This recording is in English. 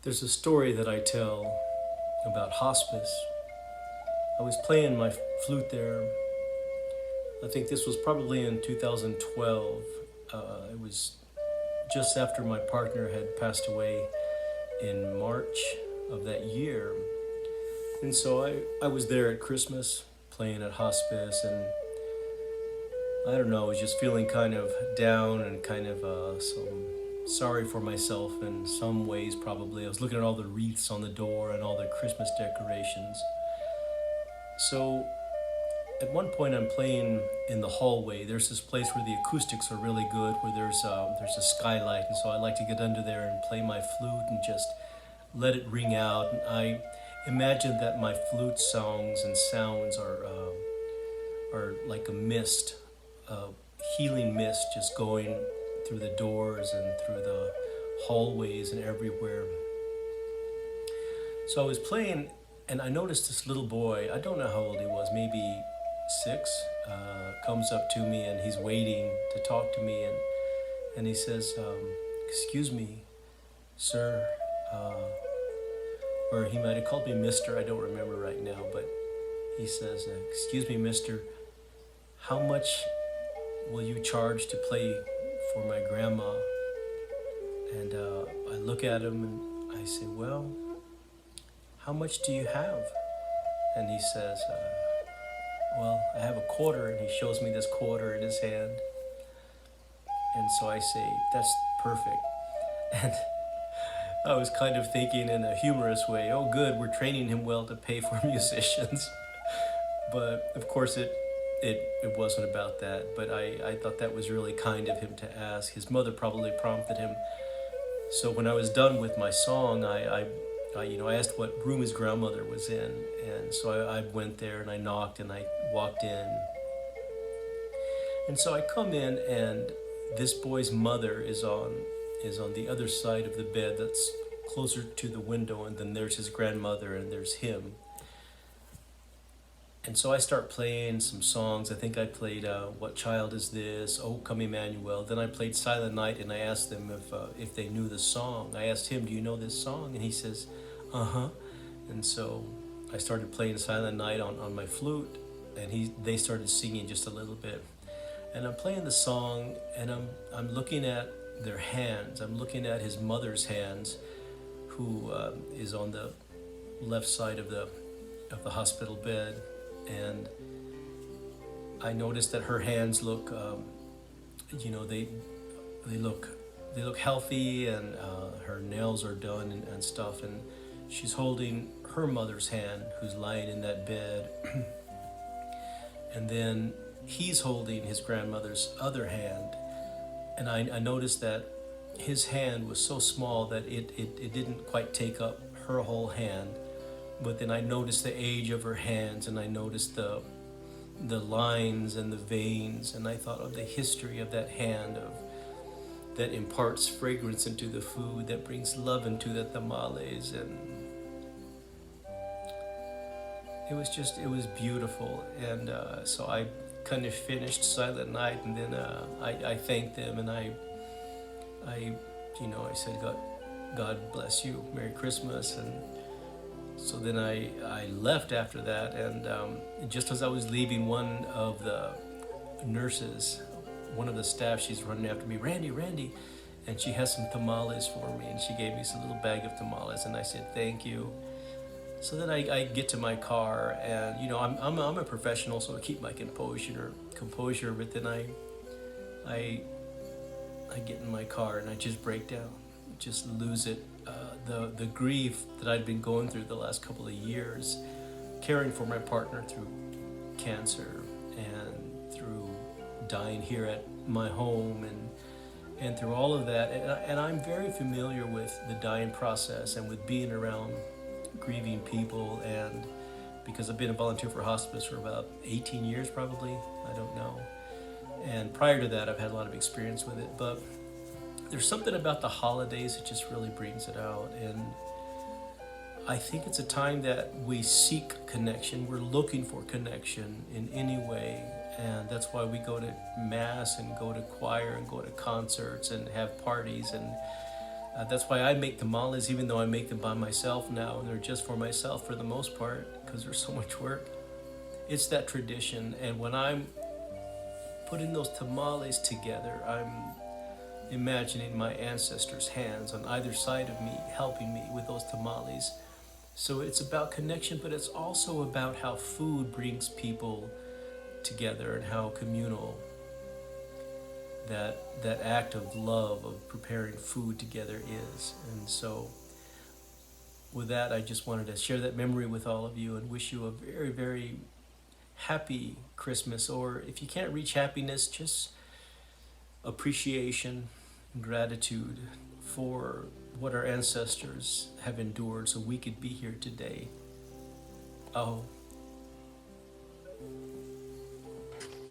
There's a story that I tell about hospice. I was playing my flute there. I think this was probably in 2012. It was just after my partner had passed away in March of that year. And so I was there at Christmas playing at hospice, and I don't know, I was just feeling kind of down and kind of some sorry for myself in some ways, probably. I was looking at all the wreaths on the door and all the Christmas decorations. So at one point, I'm playing in the hallway. There's this place where the acoustics are really good, where there's a skylight, and so I like to get under there and play my flute and just let it ring out. And I imagine that my flute songs and sounds are like a mist, a healing mist, just going through the doors and through the hallways and everywhere. So I was playing, and I noticed this little boy. I don't know how old he was, maybe 6, comes up to me, and he's waiting to talk to me, and he says, "Excuse me, sir," or he might have called me Mister. I don't remember right now, but he says, "Excuse me, Mister, how much will you charge to play for my grandma?" And I look at him and I say, "Well, how much do you have?" And he says, "Well, I have a quarter," and he shows me this quarter in his hand. And so I say, "That's perfect." And I was kind of thinking in a humorous way, oh, good, we're training him well to pay for musicians. But of course, it wasn't about that. But I thought that was really kind of him to ask. His mother probably prompted him. So when I was done with my song, I asked what room his grandmother was in, and so I went there and I knocked and I walked in. And so I come in, and this boy's mother is on the other side of the bed that's closer to the window, and then there's his grandmother and there's him. And so I start playing some songs. I think I played "What Child Is This?" "Oh Come Emmanuel." Then I played "Silent Night," and I asked them if they knew the song. I asked him, "Do you know this song?" And he says, "Uh-huh." And so I started playing "Silent Night" on my flute, and they started singing just a little bit. And I'm playing the song, and I'm looking at their hands. I'm looking at his mother's hands, who is on the left side of the hospital bed. And I noticed that her hands look, they look healthy, and her nails are done and stuff. And she's holding her mother's hand, who's lying in that bed. And then he's holding his grandmother's other hand. And I noticed that his hand was so small that it didn't quite take up her whole hand. But then I noticed the age of her hands, and I noticed the lines and the veins, and I thought of the history of that hand, that imparts fragrance into the food, that brings love into the tamales. And it was beautiful. And so I kind of finished "Silent Night," and then I thanked them, and I said, God bless you, Merry Christmas. And so then I left after that, and just as I was leaving, one of the nurses, one of the staff, she's running after me, Randy, and she has some tamales for me, and she gave me this little bag of tamales, and I said, "Thank you." So then I get to my car, and I'm a professional, so I keep my composure. But then I get in my car and I just break down, just lose it. The grief that I'd been going through the last couple of years, caring for my partner through cancer and through dying here at my home, and through all of that. And I'm very familiar with the dying process and with being around grieving people, and because I've been a volunteer for hospice for about 18 years probably, I don't know. And prior to that, I've had a lot of experience with it. But there's something about the holidays that just really brings it out. And I think it's a time that we seek connection. We're looking for connection in any way. And that's why we go to mass and go to choir and go to concerts and have parties. And That's why I make tamales, even though I make them by myself now, and they're just for myself for the most part, because there's so much work. It's that tradition, and when I'm putting those tamales together, I'm imagining my ancestors' hands on either side of me helping me with those tamales. So it's about connection, but it's also about how food brings people together and how communal that act of love of preparing food together is. And so with that, I just wanted to share that memory with all of you and wish you a very, very happy Christmas. Or if you can't reach happiness, just appreciation and gratitude for what our ancestors have endured so we could be here today. Oh,